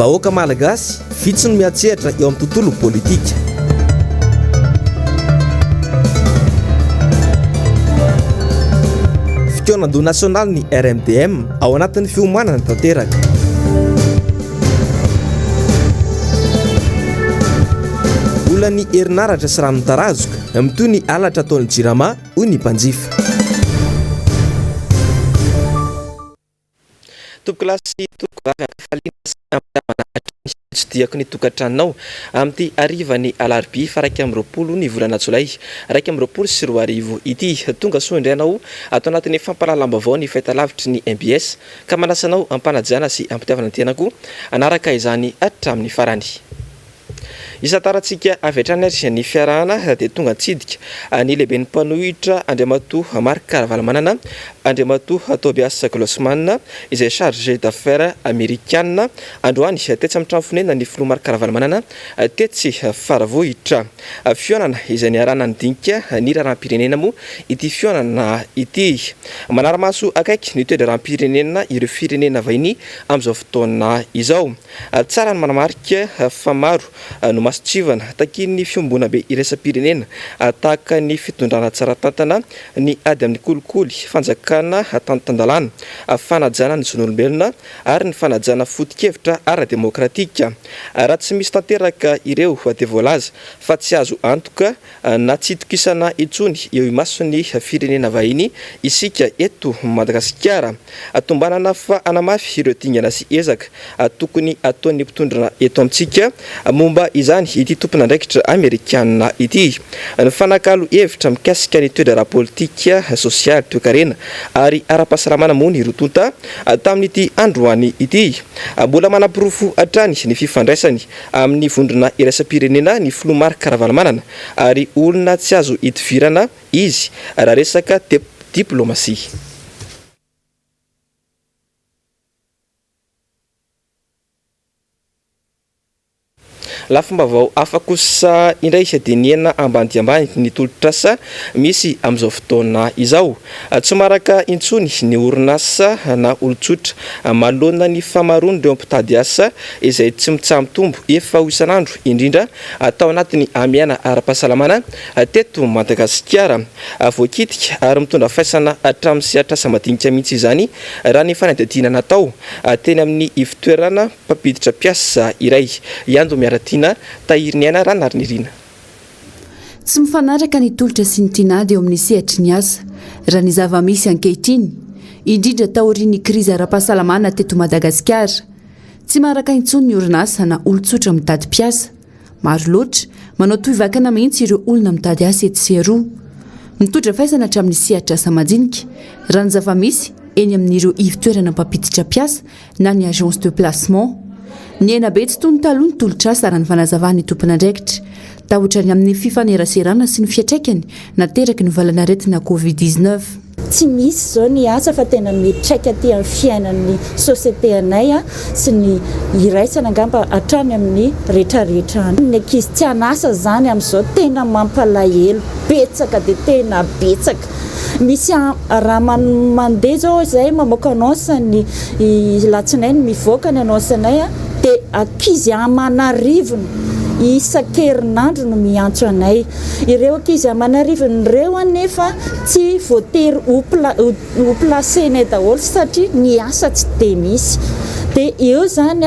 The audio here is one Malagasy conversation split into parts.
vahoaka malagasy vitsy no mihatsehatra eo amin'ny tontolo politika. Fitaovana nasionaly ny RMDM ao anatin'ny fiomanana tanteraka. Olany herinaratra sy rano tarazoka mitoy ny alatra ataon'ny jirama hoy ny mpanjifa. Topoklasy tokovavy tsy diako ny tokantranonao amin'ity arivany Alarobia fa 20 ny volana Jolay 2024 ity tonga soa indrianao atao anatin'ny fampalalam-baovao ny fahitalavitry ny MBS ka manasanao ampanajana sy ampitiavana tenako anaraka izany hatramin'ny farany. Isataratsika avy hatrany ary ny fiarahana dia tonga tsidika ny lehiben'ny mpanohitra Andriamatoa Marc Caravalamanana Andriamatoa Tobias Glossman izay chargé d'affaires américaine androany tetsy amin'ny trano fonena ny filoha Marc Caravalamanana tetsy faravohitra fionana izay niarana ny dinika ny raharam-pirenena moa ity fionana ity manaramaso akaiky ny toedra raharam-pirenena ireo firenena vahiny amin'izao fotoana izao tsara ny manamarika fa maro no masitsivana takin'ny fiombona be iraisam-pirenena tahaka ny fitondrana tsara tantana ny ady amin'ny kolikoly fanjakana tantandalana fanajana ny zon'olombelona ary ny fanajana foto-kevitra ara-demokratika raha tsy misy tanteraka ireo dia voalaza fa tsy azo antoka na tsy itokisana intsony eo imasony firenena vahiny isika eto Madagasikara atombanana fa anamafy ireo dingana sy ezaka tokony ataon'ny mpitondrana eto amintsika momba izany ity tompona andraikitra Amerikana ity ny fanakalo hevitra mikasika ny toedra ara-politika sosialy toe-karena ary ara-pahasalamana moa ny rotonta tamin'ity androany ity mbola manam-pirofo hatrany ny fifandraisany amin'ny vondrona iraisam-pirenena ny filoha Marc Caravalamanana ary olona tsy azo hitovirana izy raha resaka diplomasia. Lafim-baovao hafa kosa indray isadiniana ambany dia ambany ny tolotrasa misy amin'izao fotoana izao tsy maraka intsony ny orinasa na olon-tsotra malona ny famarony ireo ampitady asa izay tsy mitsaha-mitombo efa ho isan'andro indrindra atao anatin'ny amiana ara-pahasalamana teto Madagasikara voakitika ary mitondra faisana hatramin'ny sehatrasa madinika mihitsy izany raha ny fanadihadiana natao teny amin'ny ivitoerana mpampiditra piasa iray iando miaratina tahirin'ny aina raha narinirina. Tsy mifanaraka ny tolotra sy ny tinady eo amin'ny sehatry ny asa raha ny zava-misy ankehitriny indrindra taorian'ny krizy ara-pahasalamana teto Madagasikara tsy maraka intsony ny orinasa na olon-tsotra mitady piasa maro loatra manao toy-vakana mihitsy ireo olona mitady asa eto sy eroa mitondra faisana hatramin'ny sehatra asa madinika raha ny zava-misy eny amin'ireo ivitoerana mpampiditra piasa na ny agence de placement ny ena be tsy toy ny taloha ny tolotrasa raha ny fanazavany tompona andraikitra tahotra ny amin'ny fifaneraserana sy ny fiatraikany nateraky ny valanaretina Covid-19. Tsy misy zao ny asa fa tena mitraika aty amin'ny fiainan'ny société anay sy ny iraisana angamba hatrany amin'ny rehetrarehetra ny ankizy tsy anasa zany amin'izao tena mampalahelo betsaka dia tena betsaka misy raha mandeha zao zay mamoaka annonce ny latsinainy mivoaka ny annonce anay dia ankizy amanarivony isan-kerinandro no miantso anay ireo ankizy amanarivony ireo anefa tsy voatery ho placenay daholo satria ny asa tsy dia misy dia eo zany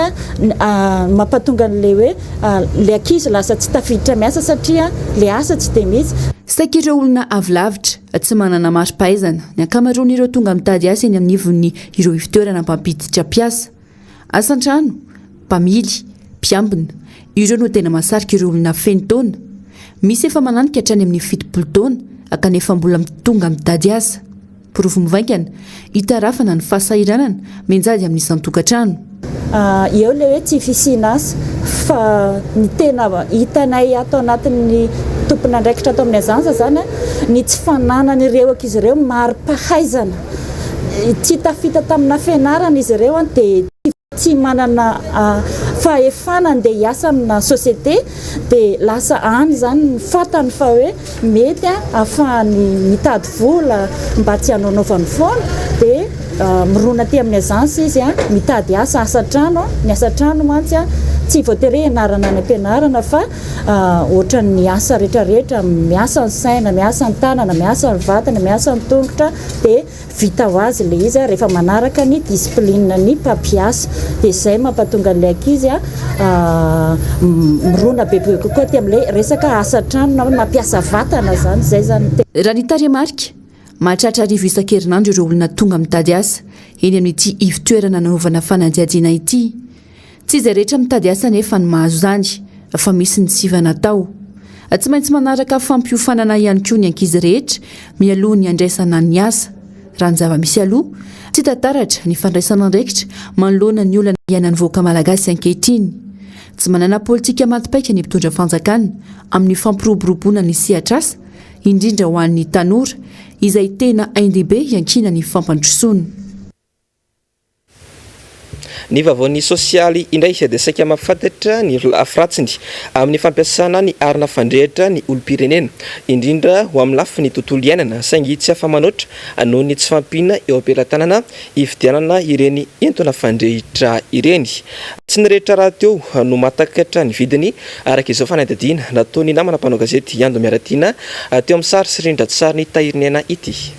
mampatonga n'le hoe le ankizy lasa tsy tafiditra miasa satria le asa tsy dia misy. Saika ireo olona avilavitra tsy manana mari-pahaizana ny ankamaroan'ireo tonga mitady asa eny amin'ny ivon'ny ireo ivitoerana mpampiditra piasa asan-trano mpamily mpiambina ireo no tena masarika ireo olona feno taona misy efa mananika hatrany amin'ny 70 taona akanefa mbola tonga mitady asa pirofo mivaingana hitarafana ny fahasairanana menjady amin'ny isan-tokantrano eo le hoe tsy fisina asa fa ny tena hitanay ato anatin'ny tompona andraikitra ato amin'ny azanja zany ny tsy fananan'ireo ankizy ireo mari-pahaizana tsy tafita tamina fianarana izy ireo dia tsy manana fahefana andeha hiasa amina société dia lasa any zany ny fatany fa hoe mety ahafahany mitady vola mba tsy hanaonaovany foana dia mirona ty amin'ny agence izy mitady asa-trano ny asa-trano mantsy tsy voatery ianarana any ampianarana fa ohatra ny asa rehetrarehetra miasa ny saina miasa ny tanana miasa ny vatana miasa ny tongotra dia vita ho azy le izy rehefa manaraka ny discipline ny mpampiasa dia izay mampatonga an'ilay ankizy mirona bebe kokoa ty amin'ilay resaka asa-trano na mampiasa vatana zany zay zany raha ny tariemarika mahatratra arivo isan-kerinandro ireo olona tonga mitady asa eny amin'ity ivotoerana nanaovana fanadihadiana ity tsy izay rehetra mitady asa nefa ny mahazo zany fa misy ny sivana tao tsy maintsy manaraka fampiofanana ihany koa ny ankizy rehetra mialoha ny andraisana ny asa raha ny zava-misy aloha tsy tantaratra ny fandraisana andraikitra manoloana ny olana iainany voaka malagasy ankehitriny tsy manana politika matipaika ny mpitondra fanjakana amin'ny fampiroboroboana ny sehatra asa indrindra ho an'ny tanora izay tena aindebe iankina ny fampandrosoana ny vavaon'ny sosialy indray dia saika mafantatra ny afratsiny amin'ny fampiasana ny arina fandrehatra ny olom-pirenena indrindra ho amin'ny lafiny tontolo iainana saingy tsy afa-manoatra noho ny tsy fampina eo am-pelatanana ifidianana ireny entona fandrehitra ireny tsy ny rehetra raha teo no matakatra ny vidiny araka izao fanadihadiana nataony namana mpanao gazety Ando Miaratiana teo amin'ny sary sy rindra-tsary ny tahirinena ity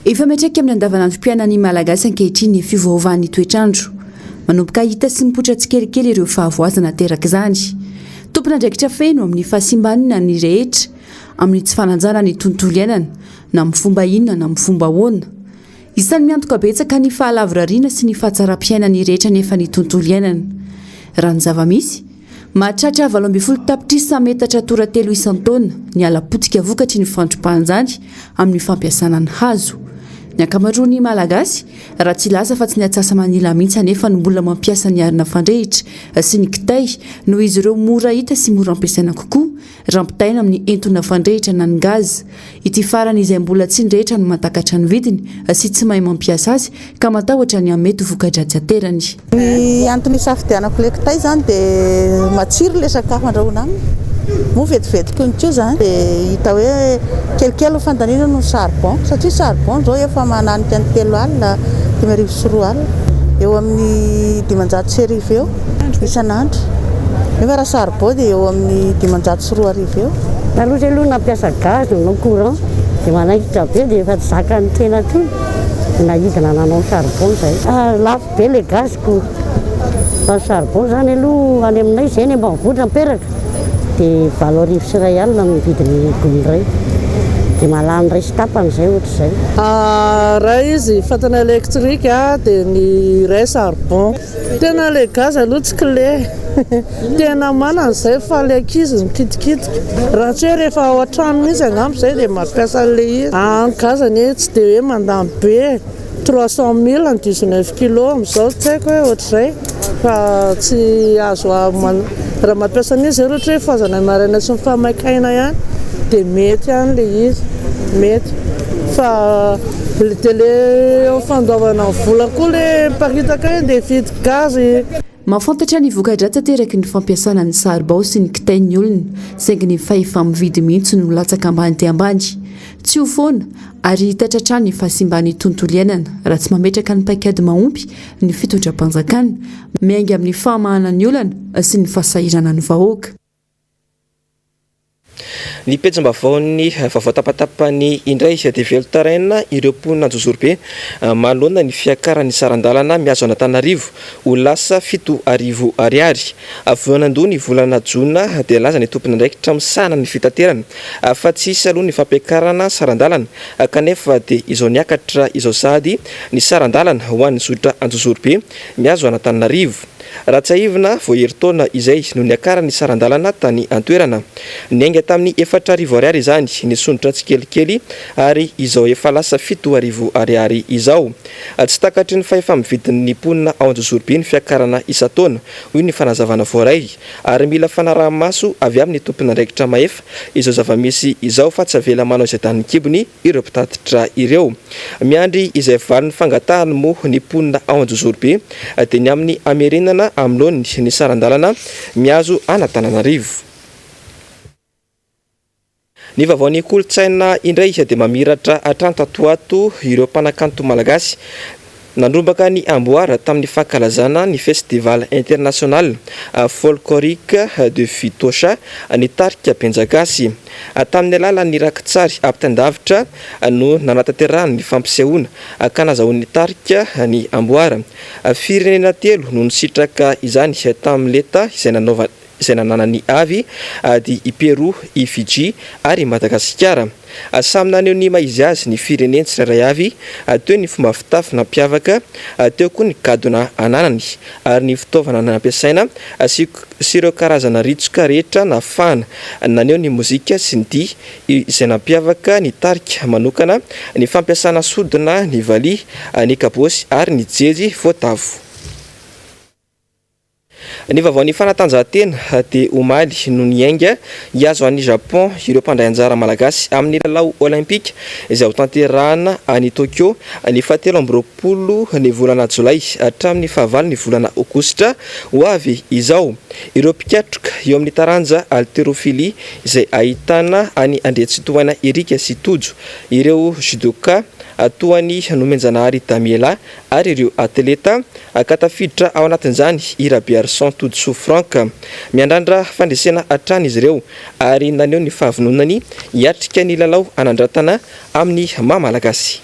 efa metraka amin'ny andavanandrom-piainany malagasy ankehitriny ny fivoaovan'ny toetrandro manomboka hita sy mipotra tsikelikely ireo fahavoazana teraka izany tompona andraikitra feno amin'ny fahasimbanina ny rehetra amin'ny tsy fananjana ny tontolo iainana na amin'ny fomba inona na amin'ny fomba ahoana isan'ny miantoka betsaka ny fahalavorariana sy ny fahatsara-piaina ny rehetra nefa ny tontolo iainana raha ny zava-misy mahatratra 80 tapitrisa metatra toratelo isan-taona ny alapotika vokatry ny fandrom-pahanjany amin'ny fampiasana ny hazo ny ankamaroany malagasy raha tsy lasa fa tsy ny atsasa manila mihitsy anefa ny mbola mampiasa ny arina fandrehitra sy ny kitay noho izy ireo mora hita sy mora ampiasaina kokoa rampitaina amin'ny entona fandrehitra na ny gaz ity farany izay mbola tsy nrehetra no matakatra ny vidiny sy tsy mahay mampiasa azy ka matahotra ny amety voka-dratsy aterany ny antony safidianako le kitay zany dia matsiro le sakafo andrahoana aminy mo vetivety konko zany dia hita hoe kelikely fandaniana no charbon satria charbon zao efa manany telo alina 5 alina eo amin'ny 500 eo isan'andro nefa raha charbon dia eo amin'ny 500 eo taloha aloha nampiasa gaz no courant dia manaikitra be dia efa tsy zaka ny tena ty nahidina nanao charbon zay lafo be le gazko fa charbon zany aloha any aminay zay ny ambanivohitra miperaka dia 7 sy 1 alina ny vidiny gony ray dia malany ray sy tapany zay ohatra zay raha izy fatana elektrika dia ny ray charbon tena le gaz aloha tsy clé tena manana zay fa le ankizy mikitikitika raha tsy hoe rehefa ao an-trano mihitsy angamba zay dia mampiasa le izy gazany tsy dia hoe mandany be 300 000 ny 19 kilo amin'izao tsy haiko hoe ohatr'izay fa tsy azo raha mampiasa an'izy ohatra hoe fazana maraina sy mifahamaikaina ihany dia mety ihany le izy mety fa dia le fandaovana vola koa le mparitaka eny dia vidy gazy mahafantatra ny voka-dratsy ateraky ny fampiasana ny charbon sy ny kitain'ny olona saingy ny fahefa mividy mihitsy no latsaka ambany dia ambany tsy ho foana ary hitatratra ny fahasimban'ny tontolo iainana raha tsy mametraka ny paikady mahompy ny fitondram-panjakana miainga amin'ny fahamahanany olana sy ny fahasahirana ny vahoaka ny pejam-bavaon'ny vaovao tapatapany indray dia velotaraina ireo mponina Anjozorobe manoloana ny fiakaran'ny sarandalana miazo Antananarivo ho lasa 7,000 ariary voanandoha ny volana Jona dia laza ny tompony andraikitra misahana ny fitaterana fa tsy isy aloha ny fampiakarana sarandalana kanefa dia izao niakatra izao sady ny sarandalana ho an'ny zotra Anjozorobe miazo Antananarivo raha tsy ahivina voaheritaona izay no niakarany sarandalana tany antoerana niainga tamin'ny 4,000 ariary izany ny sonitra tsikelikely ary izao efa lasa 7,000 ariary izao tsy takatry ny fahefa mividin'ny mponina ao Anjozorobe ny fiakarana isa-taona hoy ny fanazavana voaray ary mila fanaraha-maso avy amin'ny tompony andraikitra maefa izao zava-misy izao fa tsy avela manao izay tany kibony ireo mpitatitra ireo miandry izay valin'ny fangatahany moa ny mponina ao Anjozorobe dia ny amin'ny amerenana amin'ony ny sarandalana miazo Anatananarivo. Ny vaovaon'ny kolontsaina indray dia mamiratra atrantatoato ireo mpanakanto malagasy nandrombaka ny amboara tamin'ny fankalazana ny festival international folklorique de Vitosha ny tarika Benjagasy. Tamin'ny alalan'ny rakitsary ampitandavitra no nanatanterahany ny fampisehoana ka nazahoan'ny tarika ny amboara. Firenena telo no nisitraka izany tamin'ny leta izay nananany avy di i Peroa, i Fiji ary Madagasikara. Samy naneho ny maizy azy ny fireneny tsirairay avy, teo ny fomba fitafy nampiavaka, teo koa ny gadona ananany ary ny fitaovana nampiasaina sy ireo karazana ritsoka rehetra nafana. Naneho ny mozika sy ny dihy izay nampiavaka ny tarika manokana, ny fampiasana sodina, ny valiha, ny kabosy ary ny jery voatavo. Ny vaovaon'ny fanatanjahantena dia omaly no niainga hiazo an'i Japon ireo mpandray anjara malagasy amin'ny lalao olimpika izay ho tanterahana any Tokyo ny 17 ny volana Jolay hatramin'ny 9 ny volana Aogositra ho avy izao. Ireo mpikatroka eo amin'ny taranja haltérophilie izay ahitana any Andriatsitohaina Erika sy Tojo, ireo judoka toany Nomenjanahary Damiela ary ireo atleta katafiditra ao anatin'izany Irabiarson Tojo Frank. Miandrandra fandresena hatrany izy ireo ary naneho ny fahavononany hiatrika ny lalao anandratana amin'ny mahamalagasy.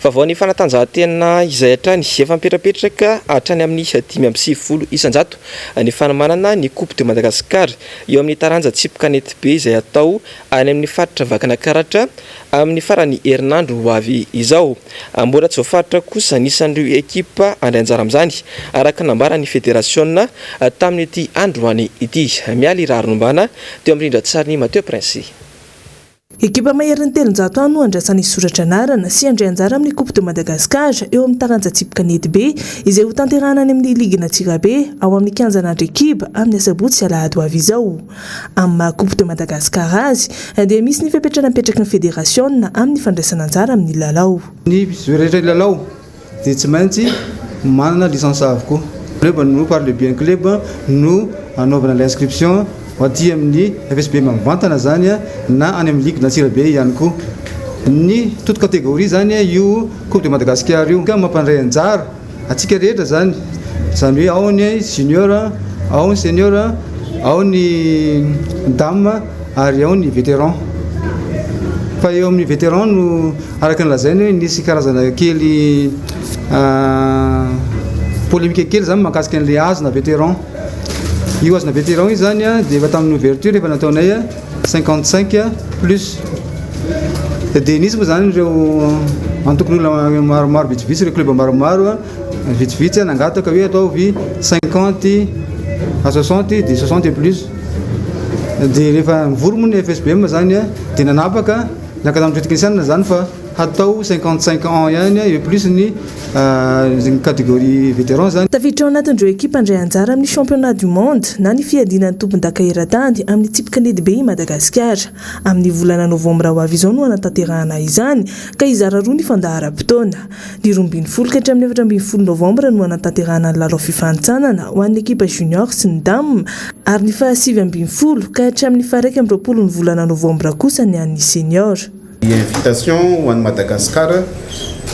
Vaovaon'ny fanatanjahantena izay hatrany efa mipetrapetraka hatrany amin'ny 520 isanjato ny fanamanana ny Coupe de Madagascar eo amin'ny taranja tsipikanety be izay atao any amin'ny faritra vakana karatra amin'ny farany herinandro ho avy izao. Mbola tsy voafaritra kosa nisan'ireo ekipa andray anjara amin'izany araka nambaran'ny federasiona tamin'ity androany ity. Mialy raharombana teo amin'ny rindrantsariny Mateo Prince. Ekipa maherin'ny telonjato any no andrasany soratra anarana sy andray anjara amin'ny Coupe de Madagascar eo amin'ny taranja tsipikanety be izay ho tanterahana any amin'ny Ligue Natsirabe ao amin'ny 15 ekipa amin'ny Asabotsy sy Alahady ho avy izao. Amin'ny Coupe de Madagascar azy dia misy ny fepetrana mipetraky ny federasiona amin'ny fandraisana anjara amin'ny lalao. Ny rehetra lalao dia tsy maintsy manana licence avokoa. Club nous par le bien club nous anaovana l'inscription aty amin'ny FSB mavantana zany na any amin'ny Ligue Natsirabe ihany koa. Ny toute catégorie zany io Coupe de Madagascar io ka mampandray anjara atsika rehetra zany hoe ao ny junior, ao ny senior, ao ny dame ary ao ny vétéran. Fa eo amin'ny vétéran no araka ny lazainy hoe nisy karazana kely polémique kely zany mahakasika an'le azona vétéran. Io azona vétéran io zany dia efa tamin'ny ouverture efa nataonay 55 plus. Dia nisy moa zany ireo antokon'olona maromaro vitsivitsy, ireo club maromaro vitsivitsy nangataka hoe atao vy 50 à 60 dia 60 et plus. Dia rehefa mivory moa ny FSBM zany dia nanapaka naka tamin'ny technicienne zany fa hatao 55 ans ihany et plus ny catégorie vétéran zany. Tafiditra ao anatin'ireo ekipa andray anjara amin'ny championnat du monde na ny fiadinan'ny tompon-daka eran-tany amin'ny tsipikanety be i Madagasikara. Amin'ny volana novambra ho avy izao no anatanterahana izany ka izara roa ny fandaharam-potoana. Ny 12 ka hatramin'ny 14 novambra no anatanterahana ny lalao fifanintsanana ho an'ny ekipa junior sy ny dame ary ny 17 ka hatramin'ny 1 ny volana novambra kosa ny an'ny senior. Invitation ho an'i Madagasikara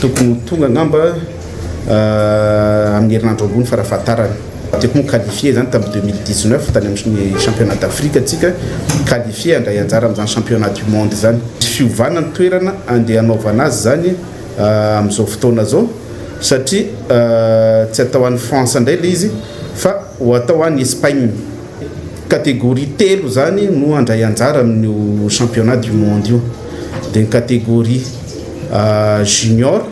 tokony tonga ngamba amin'ny herinandro ambony farafahatarany. Tiako moa qualifié zany tamin'ny 2019 tany amin'ny championnat d'Afrique atsika qualifié andray anjara amin'izany championnat du monde zany. Fiovana ny toerana andeha hanaovana azy zany amin'izao fotoana zao satria tsy atao an'i France indray le izy fa ho atao an'i Espagne. Catégorie telo zany no andray anjara amin'io championnat du monde io. Dia ny catégorie junior,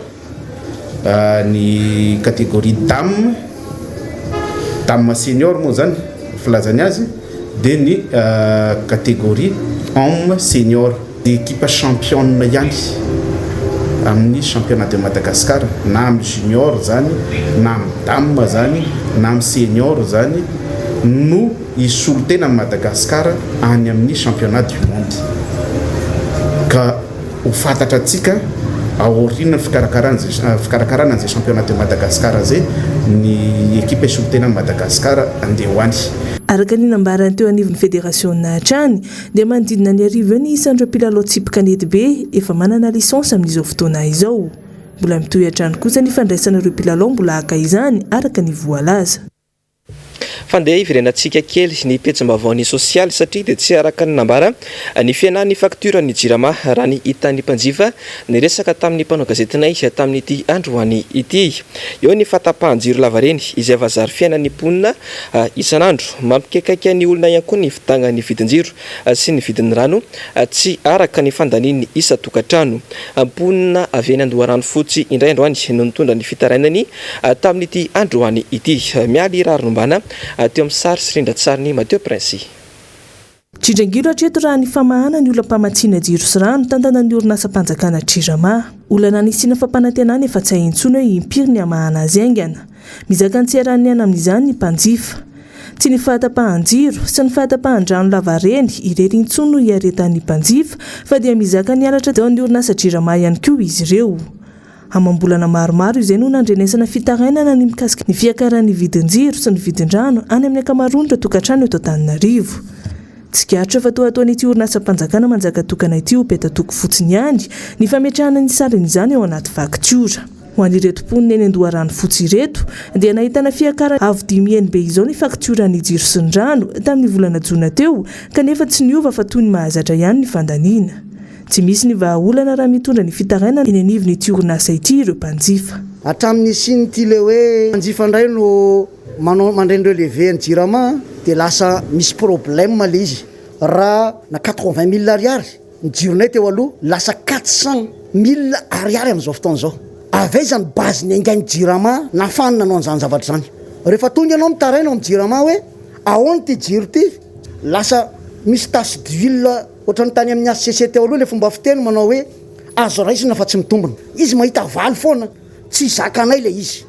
ny catégorie dame senior moa zany filazany azy, dia ny catégorie homme senior. Dia équipe championne ihany amin'ny championnat de Madagascar na amin'ny junior zany na amin'ny dame zany na amin'ny senior zany no hisolo tena amin'ny Madagascar any amin'ny championnat du monde. Ka ho fantatra atsika aoriana fikarakarana an'izay championnat de Madagascar zay ny équipe solitena Madagascar andeha hoany. Araka ny nambarany teo anivon'ny fédération nahatrany dia manodidina ny arivo eo ny isan'ireo mpilalao tsipy-kanety be efa manana lisansy amin'izao fotoana izao. Mbola mitohy hatrany kosa ny fandraisana ireo mpilalao mbola haka izany araka ny voalaza. Fandeha iverenantsika kely ny pejam-baovao sosialy satria dia tsy araka ny nambara ny fianany faktura ny jirama raha ny hitan'ny mpanjifa ny resaka tamin'ny mpanao gazetinay tamin'ity androany ity. Eo ny fatapahan-jiro lavareny izay vazary fiainan'ny mponina isan'andro mampikaikaika ny olona ihany koa ny fitanga ny vidin-jiro sy ny vidin'ny rano tsy araka ny fandaniany isa-tokantrano. Mponina avy eny Andoharano fotsy indray androany no nitondra ny fitarainany tamin'ity androany ity. Mialy rarinombana teo amin'ny sary sy rindran-tsariny Mateo Prince. Trindrangiro hatreto raha ny famahana ny olona-mpamatsiana jiro sy rano tantanan'ny orinasa-mpanjakana Trirama. Olana nisina fampanantenana efa tsy haintsona hoe impiry ny hamahana azy aingana. Mizaka ny tsy arahany any amin'izany ny mpanjifa. Tsy ny fahatapahan-jiro sy ny fahatapahan-drano lavareny irery intsony no hiaretan'ny mpanjifa fa dia mizaka ny alatra teo amin'ny orinasa Trirama ihany koa izy ireo. Amam-bolana maromaro izay no nandrenesana fitarainana ny mikasika ny fiakaran'ny vidin-jiro sy ny vidin-drano any amin'ny akamaroany ireo tokantrano eto Antananarivo. Tsikatra fa toa ataon'ity orinasa-mpanjakana manjaka tokana ity ho petatoko fotsiny ihany ny fametrahana ny sarin'izany ao anaty faktiora. Ho an'ireto mponina eny Andoharano fotsy ireto dia nahitana fiakara avo 10,000 be izao ny faktiorany jiro sy ny rano tamin'ny volana Jona teo kanefa tsy niova fa toy ny mahazatra ihany ny fandaniana. Tsy misy ny vahaolana raha mitondra ny fitarainana eny anivon'ity orinasa ity ireo mpanjifa. Hatramin'ny siny le hoe mpanjifa indray no mandray ireo levé ny jirama dia lasa misy problème le izy. Raha na 80 000 ariary ny jironay teo aloha lasa 400 000 ariary amin'izao fotoana izao. Avy zany base ny aingainy jirama nafanina anao an'izany zavatra zany. Rehefa tonga ianao mitaraina amin'ny jirama hoe ahoana ty jiro ty lasa misy tasy d'huile ohatrany tany amin'ny HCC teo aloha le fomba fiteny manao hoe azo raisina fa tsy mitombona. Izy mahita valy foana tsy zakanay le izy.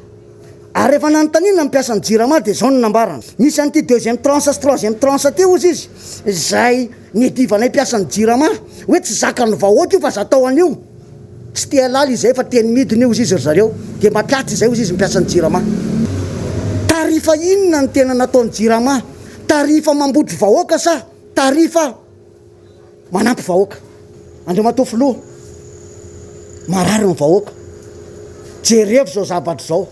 Ary rehefa nanontaniana mampiasa ny jirama dia zao ny nambarana. Misy an'ity deuxième tranche sy troisième tranche ty ozy izy izay nidivanay mpiasa ny jirama hoe tsy zakany vahoaka io fa zatao an'io. Tsy tia laly izay fa teny midiny io izy ry zareo dia mampiaty izay izy mampiasa ny jirama. Tarifa inona ny tena nataon'ny jirama? Tarifa mambotry vahoaka sa tarifa manampy vahoaka? Andreo matofy loha marary ny vahoaka. Jerevy zao zavatra zao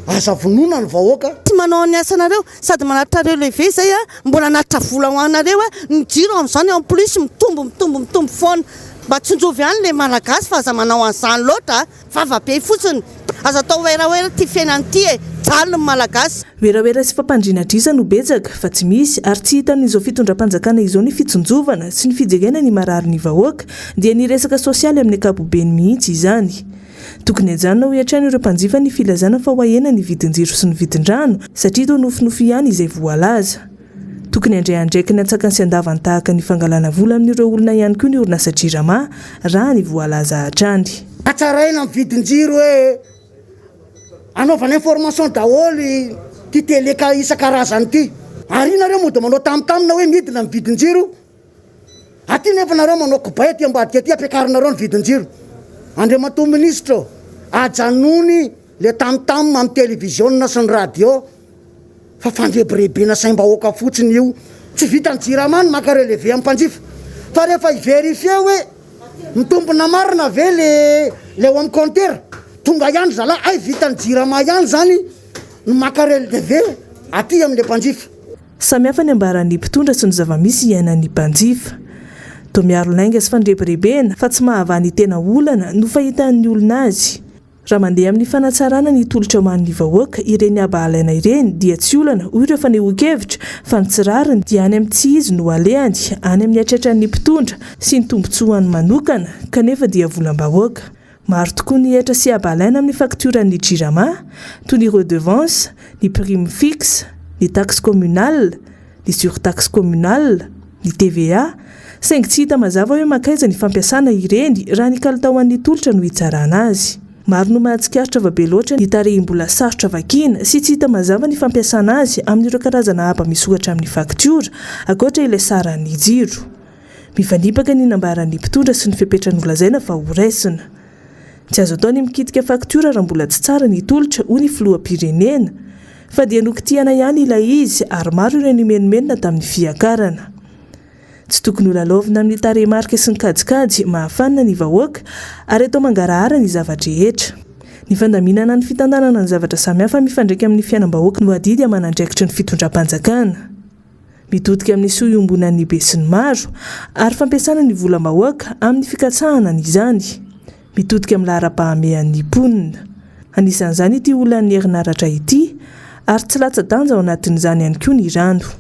aza vonona ny vahoaka. Tsy manao ny asanareo sady manatrareo lehibe zay mbola anatitra vola ho anareo ny jiro amin'izany en plus mitombo foana. Mba tsonjovy ihany le malagasy fa aza manao an'izany loatra vavabe fotsiny. Aza atao oeraoera ty fiainan'ity jalony malagasy. Oeraoera sy fampandriana drisa no betsaka fa tsy misy ary tsy hitan'izao fitondram-panjakana izao ny fitsonjovana sy ny fijegena ny marary ny vahoaka dia ny resaka sosialy amin'ny ankapobeny mihitsy izany. Tokony hajanona ho hiatrany ireo mpanjifa ny filazana fa hoahena ny vidin-jiro sy ny vidin-drano satria toa nofinofy ihany izay voalaza. Tokony handray andraiky ny atsakany sy andavany tahaka ny fangalana vola amin'ireo olona ihany koa ny orinasa jirama raha ny voalaza hatrany. Atsaraina amin'ny vidin-jiro hoe anaovana information daholo ty teleka isan-karazany ty. Ary nareo moa dia manao tamitamina hoe midina amin'ny vidin-jiro. Aty nefa nareo manao kobay aty ambadika aty ampiakarinareo ny vidin-jiro. Andriamatoa ministra ajanony le tamitamina amin'ny télévision sy ny radio fa fandrebirebena saim-bahoaka fotsiny io. Tsy vitany jirama ny maka relevé amin'ny mpanjifa fa rehefa iverifie hoe mitombona marina ve le ao amin'ny compteur tonga ihany zala ay vitany jirama ihany zany ny maka relevé aty amin'le mpanjifa. Samihafa ny ambaran'ny mpitondra sy ny zavamisy iainan'ny mpanjifa. Toa miaro lainga sy fandrebirebena fa tsy mahavany tena olana no fahitan'ny olona azy. Raha mandeha amin'ny fanatsarana ny tolotra homan'ny vahoaka ireny abahalaina ireny dia tsy olana hoy ireo fanehoan-kevitra fa ny tsirariny dia any amin'ny tsy izy no alehany any amin'ny atretran'ny mpitondra sy ny tombotsoany manokana kanefa dia volam-bahoaka. Maro tokoa ny hetra sy abahalaina amin'ny fakturan'ny jirama toy ny redevance, ny prime fixe, ny taxe communale, ny surtaxe communale, ny TVA saingy tsy hita mazava hoe makaiza ny fampiasana ireny raha ny kalitaon'ny tolotra no hitsarana azy. Maro no mahatsikaritra vabe loatra ny tarehim-bola sarotra vakiana sy tsy hita mazava ny fampiasana azy amin'ireo karazana haba misoratra amin'ny faktiora ankoatra ilay saran'ny jiro. Mifanipaka ny nambaran'ny mpitondra sy ny fipetrany lazaina fa ho raisina. Tsy azo atao ny mikitika faktora raha mbola tsy tsara ny tolotra ho ny filoham-pirenena, fa dia nokitiana ihany ilay izy ary maro ireo nimenomenona tamin'ny fiakarana. Tsy tokony ho lalaovina amin'ny tarehimarika sy ny kajikajy mahafanina ny vahoaka ary atao mangarahara ny zavatra rehetra. Ny fandaminana ny fitantanana ny zavatra samihafa mifandraika amin'ny fiainam-bahoaka no adidy amanandraikitry ny fitondram-panjakana. Mitodika amin'ny sohiombonan'ny be sy ny maro ary fampiasana ny volam-bahoaka amin'ny fikatsahana izany. Mitodika amin'ny lahara-pahamehan'ny mponina. Anisan'izany ity olan'ny herinaratra ity ary tsy latsa-danja ao anatin'izany ihany koa ny rano.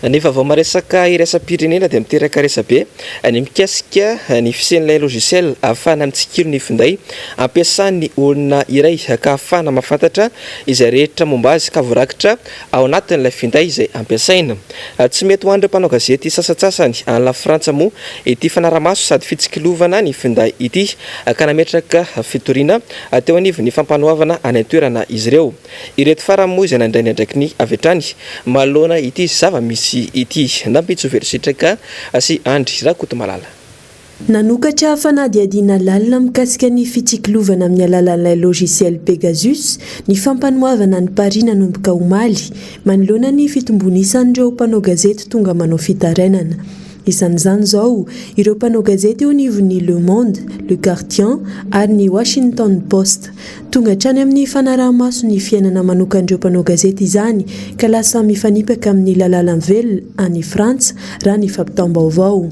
Nefa vao maresaka iraisam-pirenena dia miteraka resabe ny mikasika ny fisian'ilay logiciel ahafahana mitsikilo ny finday ampiasan'ny olona iray ka ahafahana mahafantatra izay rehetra momba azy ka voarakitra ao anatin'ilay finday izay ampiasaina. Tsy mety ho an'ireo mpanao gazety sasatsasany any la Frantsa moa ity fanaramaso sady fitsikilovana ny finday ity ka nametraka fitoriana teo anivon'ny fampanohavana any an-toerana izy ireo. Ireto farany moa izay nandray ny andraiky ny avy hatrany manoloana ity zava-misy ity nampitsoverisitraka sy andry rakoto malala. Nanokatra fanadihadiana lalina mikasika ny fitsikilovana amin'ny alalan'ilay logiciel Pegasus ny fampanohavana ny Paris nanomboka omaly manoloana ny fitombonisan'ireo mpanao gazety tonga manao fitarainana. Isan'izany zao ireo mpanao gazety eo anivon'ny Le Monde, Le Gardien ary ny Washington Post. Tonga hatrany amin'ny fanaraha-maso ny fiainana manokandreo mpanao gazety izany ka lasa mifanipaka amin'ny lalàna velona any Frantsa raha ny fampitam-baovao.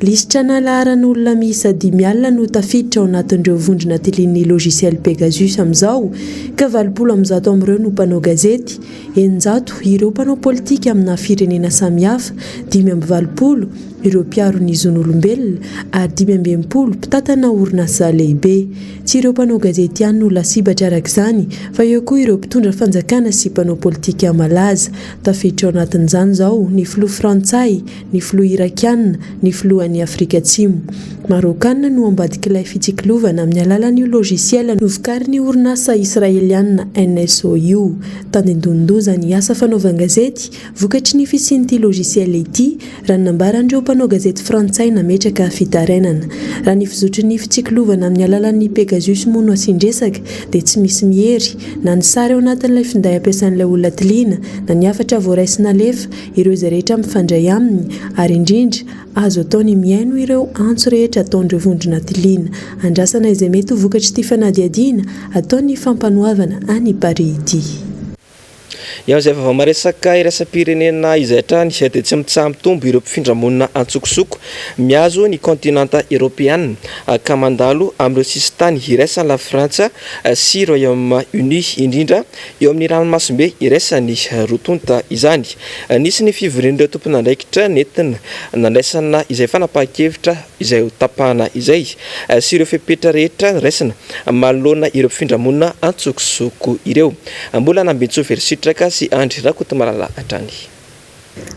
Lisitra na laharan'olona miisa 5 alina no tafiditra ao anatin'ireo vondrona tilin'ny logiciel Pegasus amin'izao ka 200 amin'ireo no mpanao gazety, 900 ireo mpanao politika amina firenena samihafa, 520 ireo mpiaro ny zon'olombelona ary 520 mpitatana orinasa lehibe. Tsy ireo mpanao gazety ihany no lasibatra arak'izany fa eo koa ireo mpitondra fanjakana sy mpanao politika malaza. Tafiditra ao anatin'izany zao ny filoha frantsay, ny filoha irakiana, ny filohan'ny Afrika Atsimo. Marokanina no ambadik'ilay fitsikilovana amin'ny alalan'io logiciel novokarin'ny orinasa israeliana NSOU. Tandindondoza ny asa fanaovan-gazety vokatry ny fisian'ity logiciel ity raha nambaran'ireo mpanao gazety frantsay nametraka fitarainana. Raha ny fizotry ny fitsikilovana amin'ny alalan'ny Pegasus moa no asindresaka dia tsy misy mihery na ny sary ao anatin'ilay finday ampiasan'ilay olona tiliana na ny hafatra voaraisina lefa ireo izay rehetra mifandray aminy ary indrindra azo atao ny miaino ireo antso rehetra ataon'ireo vondrona tiliana. Andrasana izay mety ho vokatry ity fanadihadiana ataon'ny fampanohavana any Paris ity. Eo izay vao maresaka iraisam-pirenena izay hatrany dia tsy mitsaha mitombo ireo mpifindra-monina antsokosoko miazo ny kontinanta eropeana ka mandalo amin'ireo sisitany iraisan'ny la Frantsa sy Royaume-Uni indrindra eo amin'ny ranomasimbe iraisan'ny rotonta izany. Nisy ny fivorian'ireo tompon'andraikitra nentina nandraisana izay fanapahan-kevitra izay ho tapahana izay sy ireo fepetra rehetra raisina manoloana ireo mpifindra-monina antsokosoko ireo. Mbola nambitsoverisitraka sy andry rakoto malala hatrany.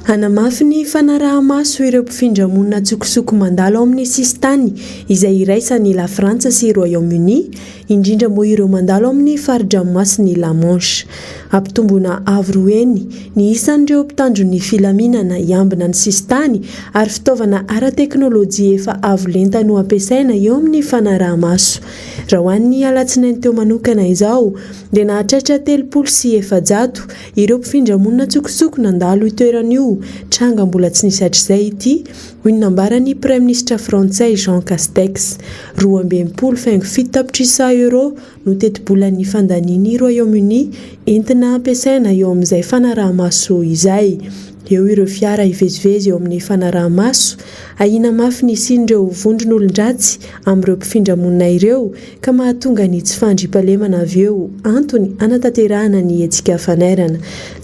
Hanamafy ny fanaraha-maso ireo mpifindra-monina antsokosoko mandalo ao amin'ny sistany izay iraisan'ny la Frantsa sy Royaume-Uni, indrindra moa ireo mandalo ao amin'ny faridranomasiny la Manche. Ampitombona avroeny ny isan'ireo mpitandron'ny filaminana iambina ny sistany ary fitaovana ara-teknôlôjia efa avo lenta no ampiasaina eo amin'ny fanaraha-maso. Raha hoan'ny alatsinainy teo manokana izao dia nahatratra 300 ireo mpifindra-monina antsokosoko nandalo itoeran'io. Tranga mbola tsy nisy hatr'izay ity hoy ny nambaran'ny Premier Ministre frantsay Jean Castex. 227 tapitrisa euro no teti-bolan'ny fandanian'ny Royaume-Uni entina ampiasaina eo amin'izay fanaraha-maso izay. Eo ireo fiara ivezivezy eo amin'ny fanaraha-maso, ahina mafy ny sin'ireo vondron'olon-dratsy amin'ireo mpifindra-monina ireo ka mahatonga ny tsy fandriampahalemana avy eo antony anatanterahana ny hetsika fanairana.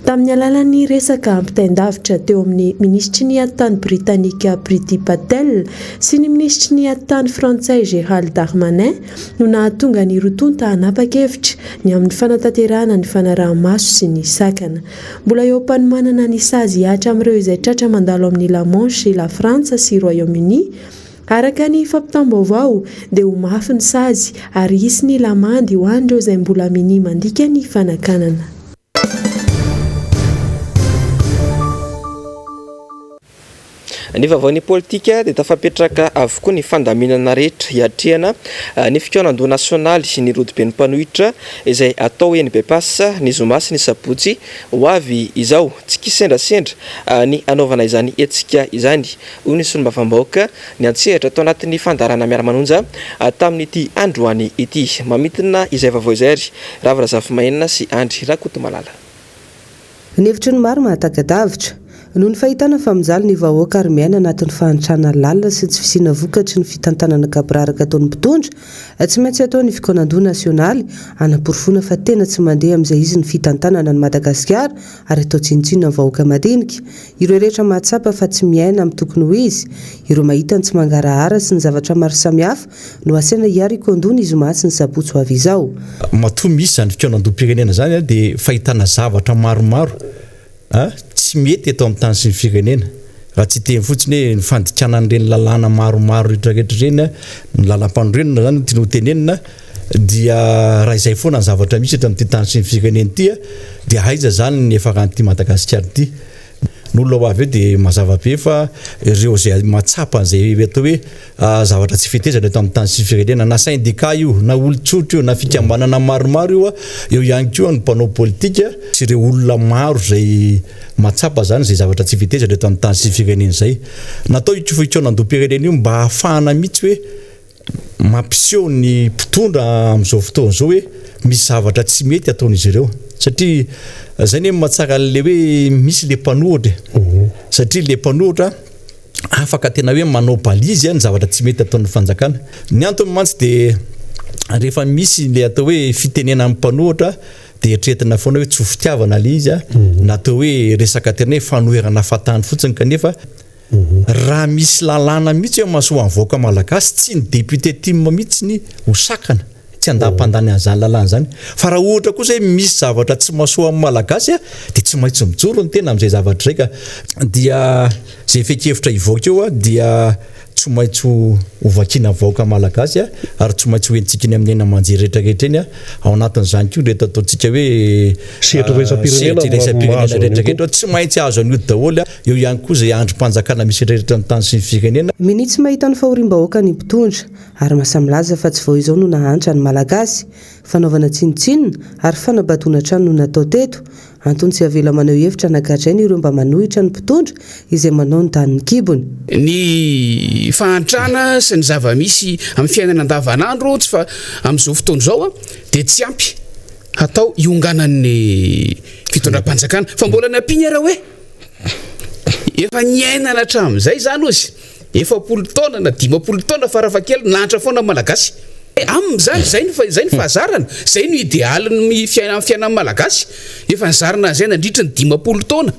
Tamin'ny alalan'ny resaka ampitain-davitra teo amin'ny ministry ny ati-tany Britanika Priti Patel sy ny ministry ny ati-tany frantsay Gérald Darmanin no nahatonga ny rotonta hanapa-kevitra ny amin'ny fanatanterahana ny fanaraha-maso sy ny sakana. Mbola eo mpanomanana ny sazy hatra amin'ireo izay tratra mandalo amin'ny La Manche, la Frantsa sy Royaume-Uni. Araka ny fampitam-baovao dia ho mafy ny sazy ary hisy ny lamandy ho an'ireo izay mbola mini mandika ny fanakanana. Ny vaovao ny politika dia tafapetraka avokoa ny fandaminana rehetra hiatrehana ny fikaonan-doha nasionaly ny rodoben'ny mpanohitra izay atao eny Bepas ny zoma sy ny sabotsy ho avy izao tsy kisendrasendra ny anaovana izany hetsika izany. Hoy ny solombavambahoaka ny antsehatra tao anatin'ny fandarana miara-manonja tamin'ity androany ity. Mamitina izay vaovao izay ary Ravirazafimahenina sy Andry Rakotomalala. Ny hevitry ny maro mahataka-davitra noho ny fahitana fa mijaly ny vahoaka ary miaina anatin'ny fahantrana lalina sy tsy fisiana vokatry ny fitantanana kabraraka ataon'ny mpitondra tsy maintsy atao ny fikaonan-doha nasionaly anam-porofona fa tena tsy mandeha amin'izay izy ny fitantanana ny Madagasikara ary atao tsinotsinona ny vahoaka madinika. Ireo rehetra mahatsapa fa tsy miaina amin'ny tokony ho izy, ireo mahita ny tsy mangarahara sy ny zavatra maro samihafa no asena hiary ikondona izy mahatsy ny sabotsy ho avy izao. Matoa misy zany fikaonan-doham-pirenena zany dia fahitana zavatra maromaro tsy mety eto amin'ny tany sy ny firenena raha tsy teny fotsiny hoe ny fandikanan'ireny lalàna maromaro rehetrarehetra ireny ny lalam-panorenana zany tiano tenenina dia raha izay foana ny zavatra misy eto amin'ity tany sy ny firenena ity dia aiza zany ny efa ran'ity Madagasikara ity. N'olona ho avy eo dia mazava be fa ireo izay matsapa an'izay atao hoe zavatra tsy fitezana eto amin'ny tany sy ny firenena na syndicat io na olon-tsotra io na fikambanana maromaro io eo ihany koa ny mpanao politika sy ireo olona maro izay matsapa zany izay zavatra tsy fitezana eto amin'ny tany sy ny firenena izay. Natao io fikaonan-doham-pirenena io mba ahafahana mihitsy hoe mampiseho ny mpitondra amin'izao fotoana izao hoe misy zavatra tsy mety ataon'izy ireo satria zay ny mahatsara le hoe misy le mpanohitra satria le mpanohitra afaka tena hoe manao balizy ny zavatra tsy mety ataon'ny fanjakana. Ny antony mantsy dia rehefa misy le atao hoe fitenena amin'ny mpanohitra dia eritreretina foana hoe tsy ho fitiavana le izy natao hoe resaka tena hoe fanoherana fatahany fotsiny kanefa raha misy lalàna mihitsy hoe mahasoa amin'ny vahoaka malagasy tsy ny député tim mihitsy ny ho sakana tsy andam-pandany an'izany lalàna zany fa raha ohatra kosa hoe misy zavatra tsy mahasoa amin'ny malagasy dia tsy maintsy mijoro ny tena amin'izay zavatra izay ka dia zay fekevitra hivoaka eo dia tsy maintsy ho vakiana vahoaka malagasy ary tsy maintsy hoentsika ny amin'ny aina manjery rehetrarehetra eny ao anatin'izany koa rehetra ataontsika hoe sehatriraisam-pirenena rehetrarehetra tsy maintsy azo an'io daholo eo ihany koa izay androm-panjakana misy rehetra amin'ny tany sy ny firenena. Minitsy mahita ny fahoriam-bahoaka ny mpitondra ary masamilaza fa tsy vao izao no nahantra ny malagasy fanaovana tsinotsinona ary fanabatoana trano no natao teto. Antony tsy avela manao hevitra nagadrainy ireo mba manohitra ny mpitondra izay manao ny tany ny kibony. Ny fahantrana sy ny zava-misy amin'ny fiainana andavanandro tsy fa amin'izao fotoana izao dia tsy ampy atao ionganan'ny fitondram-panjakana fa mbola nampiana raha hoe efa niainana hatramin'izay zany ozy efa 10 taona na 15 taona farafahakeliny lanitra foana malagasy. Amin'izany zay ny fahazarana zay no idéalin'ny fiainan'ny malagasy efa nizarina zay nandritra ny 15 taona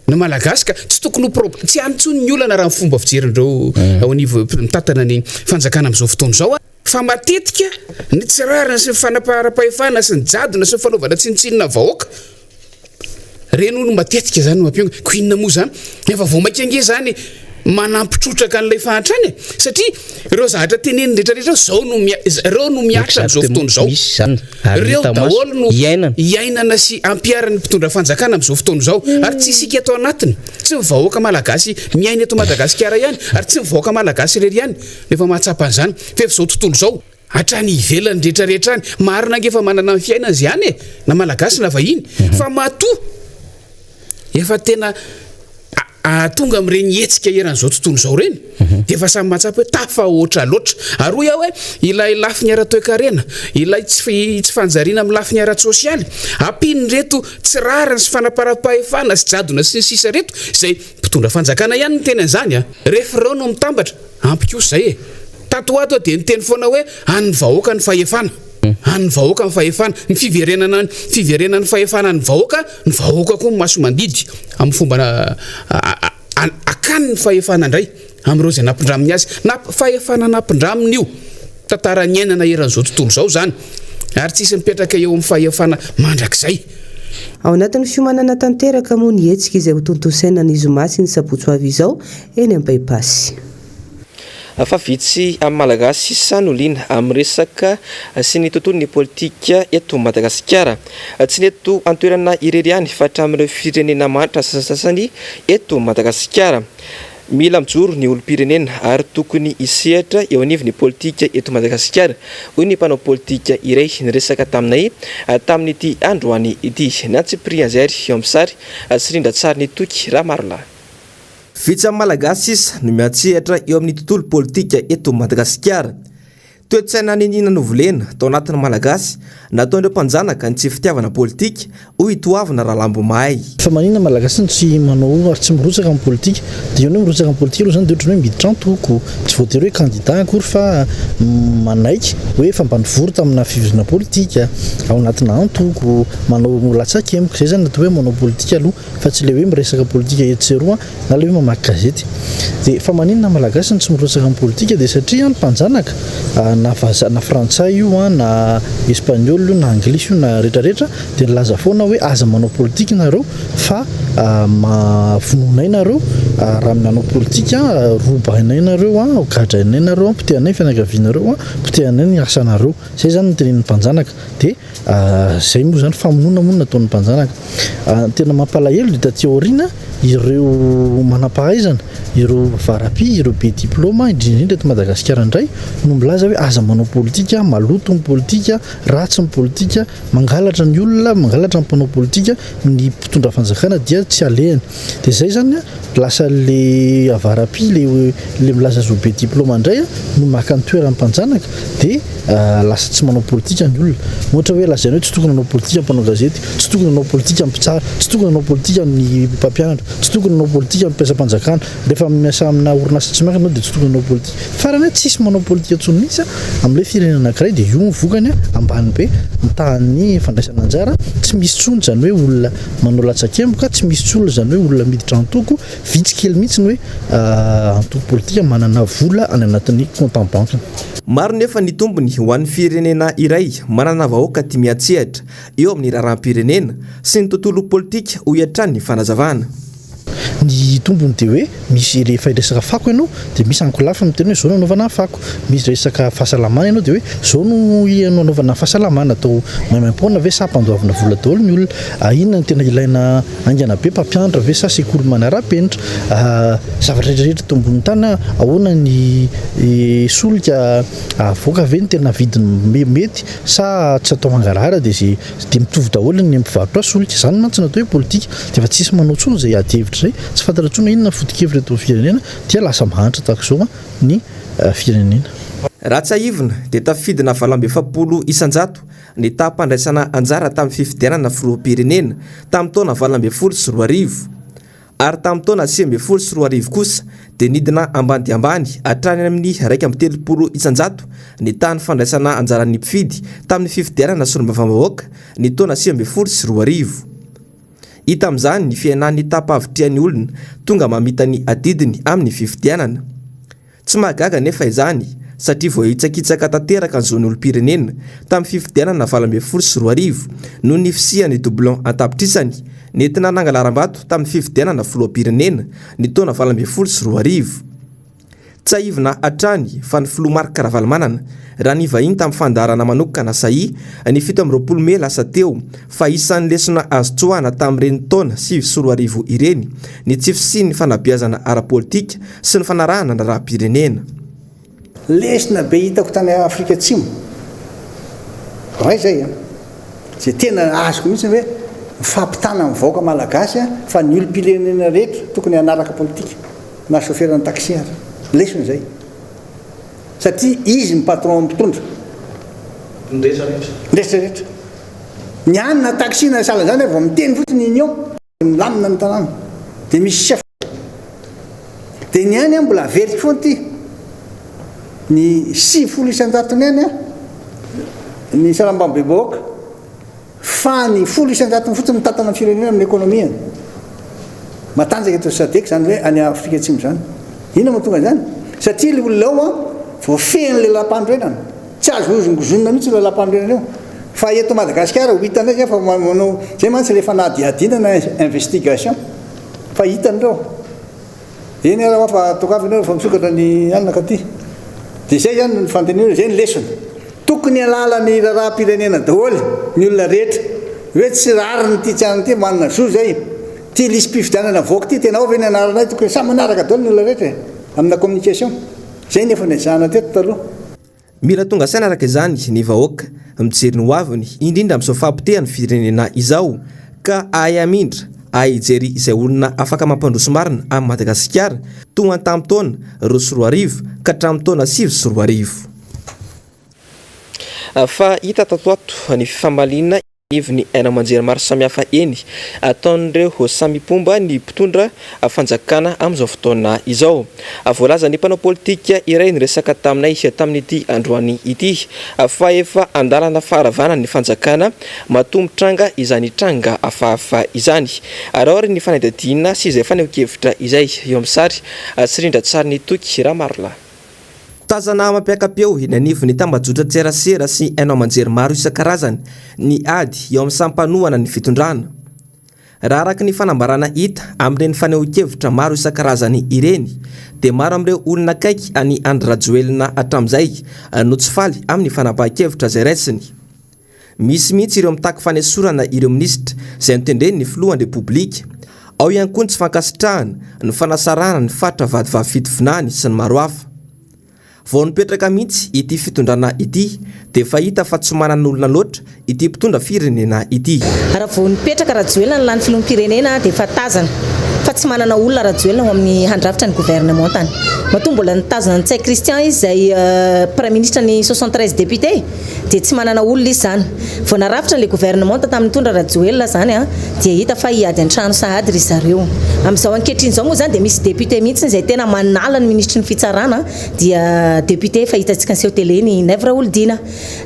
ny malagasy ka tsy tokony tsy antsony ny olana raha ny fomba fijerindreo ao anivo mitatana ny fanjakana amin'izao fotoana izao fa matetika ny tsirarina sy ny fanapaharapahefana sy ny jadona sy ny fanaovana tsinotsinona vahoaka reny no matetika zany no mampionga ko inona moa zany efa vao maikenge zany manampitrotraka an'ilay fahantrany satria ireo zavatra teneniny rehetrarehetra ireo no miatra amin'izao fotoana izao ireo daholo no iainana sy ampiaran'ny mpitondra fanjakana amin'izao fotoana izao ary tsy isika atao anatiny tsy vahoaka malagasy miaina eto Madagasikara ihany ary tsy vahoaka malagasy irery ihany rehefa mahatsapa an'izany fa efa izao tontolo izao hatrany ivelany rehetrarehetra any marina ange efa manana ny fiainana izy ihany na malagasy na vahiny fa matoa efa tena tonga amin'ireny hetsika eran'izao tontolo izao reny dia efa samy mahatsapa hoe tafahoatra loatra ary hoy aho hoe ilay lafiny ara-toe-karena ilay tsy fanjariana amin'ny lafiny ara-tsosialy ampiny reto tsirariny sy fanaparam-pahefana sy jadona sy ny sisa reto izay mpitondra fanjakana ihany ny teny an'izany rehefa ireo no mitambatra ampy kosa izay tato ato dia ny teny foana hoe any vahoaka ny fahefana any vahoaka ny fahefana ny fiverenany fahefana ny vahoaka koa maso mandidy amin'ny fomba akany ny fahefana indray amin'ireo izay nampindraminy azy na fahefana nampindraminy io tantara ny ainana eran'izao tontolo izao zany ary tsisy mipetraka eo amin'ny fahefana mandrakizay. Ao anatin'ny fiomanana tanteraka moa ny hetsika izay ho tontosaina ny zomasy ny sabotsy ho avy izao eny am-Baipasy. Fa vitsy amin'ny malagasy sanoliana amin'ny resaka sy ny tontolon'ny politika eto Madagasikara tsy ny eto antoerana irery ihany fa hatramin'ireo firenena maro sasany eto Madagasikara mila mijoro ny olom-pirenena ary tokony isehatra eo anivony politika eto Madagasikara. Hoy ny mpanao politika iray niresaka taminay tamin'ity androany ity. Nantsy Priazary eo amin'ny sary sy rindra tsara ny toky raha marola. Vitsy amin'ny malagasy isa no miantsehatra eo amin'ny tontolo politika eto Madagasikara. Toe-tsaina ninina novolena tao anatin'ny malagasy nataon'ireo mpanjanaka ny tsy fitiavana politika ho itoavana raha lambo mahay. Fa manina malagasy ny tsy manao ary tsy mirotsaka amin'ny politika dia eo ny mirotsaka amin'ny politika aloha zany dia ohatran'ny hoe miditra antoko tsy voatery hoe candidat akory fa manaiky hoe efa mbanivoro tamina fivozona politika ao anatina antoko manao latsakemboka zay zany natao hoe manao politika aloha fa tsy le hoe miresaka politika etseroa na le hoe mamaky gazety. Dia fa manina malagasy ny tsy mirotsaka amin'ny politika dia satria ny mpanjanaka na frantsay io na espagnol io na anglisy io na rehetrarehetra dia nilaza foana hoe aza manao politika nareo fa mavononay nareo raha manao politika robainay nareo gadrainay nareo potehanay fianakavianareo potehanay ny asanareo. Zay zany ny tenenin'ny mpanjanaka dia zay moa zany famonoana nataon'ny mpanjanaka. Tena mampalahelo dia taty aoriana ireo manam-pahaizana ireo varapi ireo be diplôma indrindra eto Madagasikara indray no milaza hoe aza manao politika maloto ny politika ratsy ny politika mangalatra ny olona mangalatra ny mpanao politika ny mpitondra fanjakana dia tsy alehany. Dia zay zany lasa le avarapi le milaza zo be diplôma indray no maka ny toeran'ny mpanjanaka dia lasa tsy manao politika ny olona. Ohatra hoe lazaina hoe tsy tokony manao politika mpanao gazety, tsy tokony manao politika mpitsara, tsy tokony manao politika ny mpampianatra, tsy tokony manao politika mpiasa-mpanjakana, rehefa miasa amina orinasa tsy miankina dia tsy tokony manao politika. Farany tsisy manao politika tsony mihitsy amin'ilay firenena anankiray dia io vokany ambany be mitahan'ny fandraisana anjara tsy misy tsony zany hoe olona manao latsakemboka, tsy misy tsony zany hoe olona miditra antoko vitsy kely mihitsy ny hoe antoko politika manana vola any anatin'ny compte en banque. Maro nefa ny tombony ho an'ny firenena iray manana vahoaka tia miantsehatra eo amin'ny raharaham-pirenena sy ny tontolo politika ho iatrany ny fanazavana. Ny tombony dia hoe misy rehefa resaka fako ianao dia misy ankolafa miteny hoe zao no anaovana fako, misy resaka fahasalamana ianao dia hoe zao no anaovana fahasalamana atao maimaim-poana ve sa mpandoavina vola daholo ny olona, inona ny tena ilaina aingana be mpampianatra ve sa sekoly manara-penitra, zavatra rehetrarehetra tombony tany ahoana ny solika avoaka ve ny tena vidiny mety sa tsy atao mangarahara dia mitovy daholo ny mpivarotra solika. Zany mantsy natao hoe politika dia fa tsisy manao tsony zay ady hevitra zay tsy fantatra tsony inona foto-kevitra eto firenena dia lasa mahantra tahak'izao ny firenena. Raha tsy aivina dia tafidina 700 isanjato ny taham-pandraisana anjara tamin'ny fifidianana filoham-pirenena tamin'ny taona 2014 ary tamin'ny taona 2014 kosa dia nidina ambany dia ambany hatrany amin'ny 130 isanjato ny tahan'ny fandraisana anjaran'ny mpifidy tamin'ny fifidianana solombavambahoaka ny taona 2014. Hita amin'izany ny fiainan'ny tapa-avitrian'ny olona tonga mamita ny adidiny amin'ny fifidianana. Tsy mahagaga nefa izany satria voahitsakitsaka tanteraka ny zon'ny olom-pirenena tamin'ny fifidianana 2014 noho ny fisian'ny doublon an-tapitrisany nentina nangalaram-bato tamin'ny fifidianana filoham-pirenena ny taona 2014. Tsy aivina hatrany fa ny filoha Marc Ravalomanana raha ny vahiny tamin'ny fandarana manokana sahy ny 17 Mey lasa teo fa isan'ny lesona azo tsoahana tamin'ireny taona 2014 ireny ny tsy fisian'ny fanabeazana ara-politika sy ny fanarahana ny raha-pirenena. Lesona be hitako tany Afrika Atsimo ray zay zay tena azoko mihitsy hoe mifampitana amin'ny vahoaka malagasy fa ny olom-pirenena rehetra tokony hanaraka politika na soferana taxi ary lesona zay satria izy ny patron mpitondra ndretrarehetra ny anina taxi na sala zany vao miteny fotsiny union milamina ny tanàna dia misy chef dia ny any mbola veriky foana ty ny 700 isanjatony any ny salambambebahoaka fa ny 10 isanjatony fotsiny mitantana ny firenena amin'ny ekonomia matanjaka eto sadek zany hoe any Afrika Atsimo zany. Ina mahatonga zany satria le olona ao voafehiny le lampandrenana tsy azo ozongozonina mihitsy le lampandrenana eo fa eto Madagasikara ho hitanay zay fa manao zay mantsy le fanadihadina na investigation fa hitanireo eny raha fa tokafinareo fa misokatra ny alina katy dia zay zany ny fantenenao zay ny lesona tokony halalany raha-pirenena daholo ny olona rehetra hoe tsy rariny ty tsy any ty manana zo zay ty lisy mpifidianana voaka ty tena avy ny anaranay tokony samy manaraka daholo ny olona rehetra amina communication zay nefa nezahana teto taloha. Mila tonga saina araka izany ny vahoaka mijery ny hoaviny indrindra amin'izao fampitehany firenena izao ka ay amindra aijery izay olona afaka mampandroso marina amin'ny Madagasikara tonga tamin'ny taona 2010 ka hatramin'ny taona 2020. Fa hita tatoato ny fifamaliana ivony aina manjery maro samihafa eny ataon'ireo samy pomba ny mpitondra fanjakana amin'izao fotoana izao. Voalaza ny mpanao politika iray niresaka taminay tamin'ity androany ity fa efa andalana faharavana ny fanjakana matombotranga izany tranga hafahafa izany. Araory ny fanadihadiana sy izay faneho-kevitra izay eo amin'ny sary sirindra tsara ny toky Ramarla. Tazana mampiakapeo eny anivony tambajotra tserasera sy hainao manjery maro isan-karazany ny ady eo amin'ny sampanohana ny fitondrana. Raha araka ny fanambarana hita amin'ireny faneho-kevitra maro isan-karazany ireny dia maro amin'ireo olona akaiky any Andry-Rajoelina hatramin'izay no tsy faly amin'ny fanapahan-kevitra izay raisiny. Misy mihitsy ireo mitaky fanesorana ireo minisitra izay notendreny ny filohan'ny repoblika. Ao ihany koa ny tsy fankasitrahana ny fanasarana ny fatra vadivavy fitovinany sy ny maro hafa. Vao nipetraka mihitsy ity fitondrana ity dia fahita fa tsy manana olona loatra ity mpitondra firenena ity. Raha vao nipetraka Rajoelina ny lany filoham-pirenena dia fa tazana fa tsy manana olona Rajoelina amin'ny handrafitra ny gouvernement tany. Matoa mbola nitazana ny Tsay Christian izy izay premier ministre ny 73 député dia tsy manana olona izy zany. Vao narafitra le gouvernement tamin'ny tondra Rajoelina zany dia hita fa hiady an-trano sahady ry zareo. Amin'izao ankehitriny izao moa zany dia misy député mihitsy izay tena manala ny ministry ny fitsarana dia député fa hitantsika anseho télé ny Nèvre Oldina.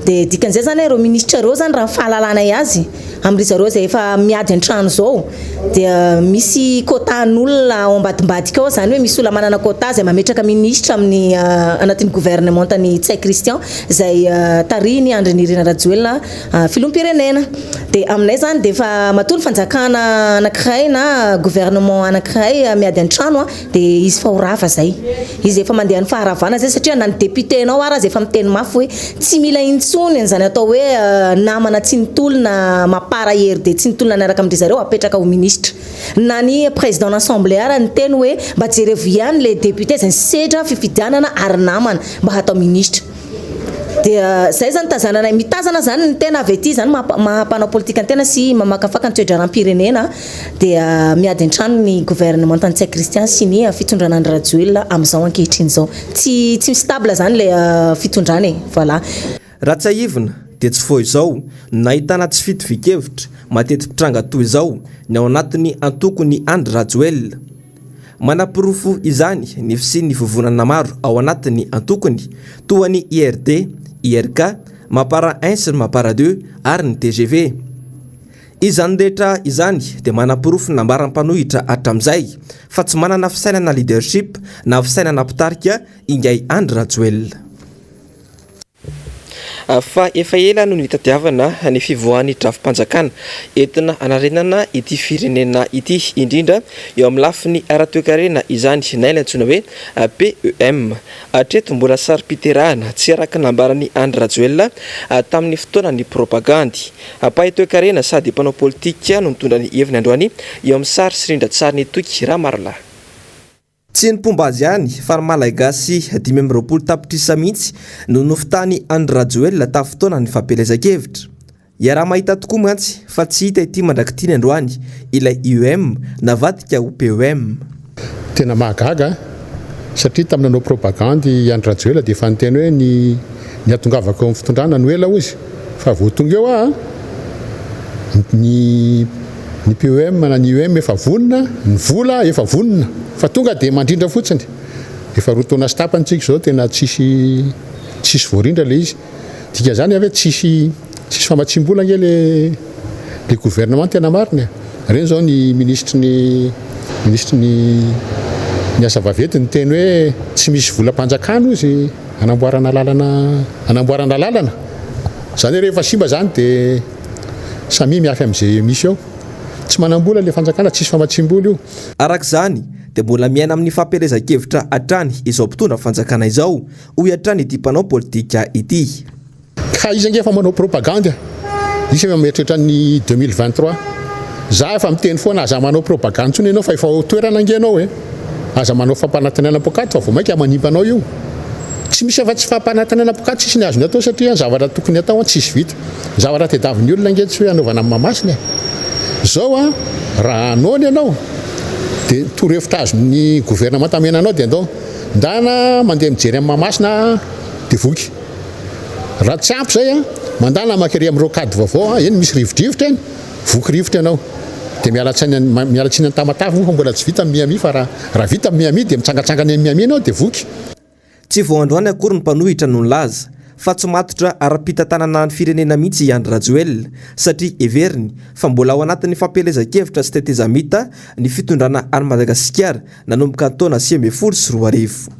Dia dikan'izay zany ireo ministra ireo zany raha fahalalanay azy amin'ny zareo izay efa miady an-trano zao dia misy kotan'olona ao ambadimbadika ao zany hoe misy olona manana kota izay mametraka ministra amin'ny anatin'ny gouvernement tany Tsay Christian izay tariny Andry Nirina Rajoelina filoham-pirenena. Dia aminay zany dia efa matoa ny fanjakana anankiray na gouvernement anankiray miady an-trano dia izy fa ho rafa zay. Izy efa mandeha ny faharavana zay satria na ny député anao ara zay efa miteny mafy hoe tsy mila intsony zany atao hoe namana tsy nitolona mapara hery dia tsy nitolona niaraka amin'ry zareo apetraka ho ministra. Na ny président d'assemblée ara ny teny hoe mba jerevo ihany le député zay sedra fifidianana ary namana mba hatao ministra. Dia zay zany tazananay mitazana zany ny tena avy ety zany mahampanao politika ny tena sy mamakafaka ny toe-draram-pirenena dia miady an-trano ny gouvernement tany Tsay Christian sy ny fitondran'Andry Rajoelina amin'izao ankehitriny izao. Tsy stable zany le fitondrana voilà. Raha tsy haivina dia tsy foi izao nahitana tsy fitovi-kevitra matety pitranga toy izao ny ao anatin'ny antokony Andry Rajoelina. Manapirofo izany ny fisian'ny vovonana maro ao anatin'ny antokony toa ny IRD, IRK, mapara 1 sy mapara 2 ary ny TGV. Izany rehetra izany dia manapirofo nambaram-panohitra hatramin'izay fa tsy manana fisainana leadership na fisainana pitarika ingay Andry Rajoelina. Fa efa ela no nitadiavana ny fivoahan'ny drafi-panjakana entina anarenana ity firenena ity indrindra eo amin'ny lafiny ara-toekarena izany naila antsoina hoe PEM. Hatreto mbola sary-piterahana tsy araka nambaran'ny Andry Rajoelina tamin'ny fotoanan'ny propagandy. Mpahay-toekarena sady mpanao politika no nitondra ny heviny androany eo amin'ny sary sirindra tsara ny toky Ramarla. Tsy ny pomba azy ihany fa ny malagasy 520 tapitrisa mihitsy no nofitany Andry Rajoelina tafotoana ny fampelezan-kevitra. Iaraha mahita tokoa mantsy fa tsy hita ity mandrakitiny androany ilay IEM navadika ho PEM. Tena mahagaga satria tamin'ny nanao propagandy Andry Rajoelina dia efa niteny hoe ny atongavako amin'ny fitondrana no ela ho izy fa vao tonga eo ny PEM na ny IEM efa vonina, ny vola efa vonina fa tonga dia mandrindra fotsiny. Efa roa taona sy tapany tsika izao tena tsisy voarindra le izy. Dika zany hoe tsisy famatsim-bola nge le gouvernement tena marina. Reny zao ny ministre ny asa vavety ny teny hoe tsy misy volam-panjakana izy anamboarana lalana. Zany rehefa simba zany dia samy miafy amin'izay misy ao. Tsy manam-bola le fanjakana tsisy famatsim-bola io. Arak'izany dia mbola miaina amin'ny fampelezan-kevitra hatrany izao mpitondra fanjakana izao hoy hatrany ity mpanao politika ity. Ka izy ange efa manao propaganda. Izy efa mieritreritra ny 2023 za efa miteny foana aza manao propagande tsony ianao fa efa toerana angenao hoe aza manao fampanantenana pokaty fa vao mainka manimbanao io tsy misy efa tsy fampanantenana pokaty tsisy ny azony atao satria zavatra tokony atao tsisy vita zavatra tediavin'ny olona nge tsy hoe anaovana amin'ny mamasina zao a raha anony ianao dia torohevitra azon'ny gouvernement tamenanao dia andao ndana mandeha mijery amin'ny mamasina dia voky raha tsy ampy zay a mandana makary amin'ny rokady vaovao eny misy rivodrivotra eny voky rivotra ianao dia mialatsiny ny tamatavy fa mbola tsy vita amin'ny miami fa raha vita amin'ny miami dia mitsangatsangana amin'ny miami ianao dia voky tsy vao androany akory ny mpanohitra no nilaza fa tsy matotra ara-pitantanana ny firenena mihitsy Iandry Rajoelina satria everiny fa mbola ao anatin'ny fampelezan-kevitra sy tetezamita ny fitondrana any Madagasikara nanomboka ny taona 2024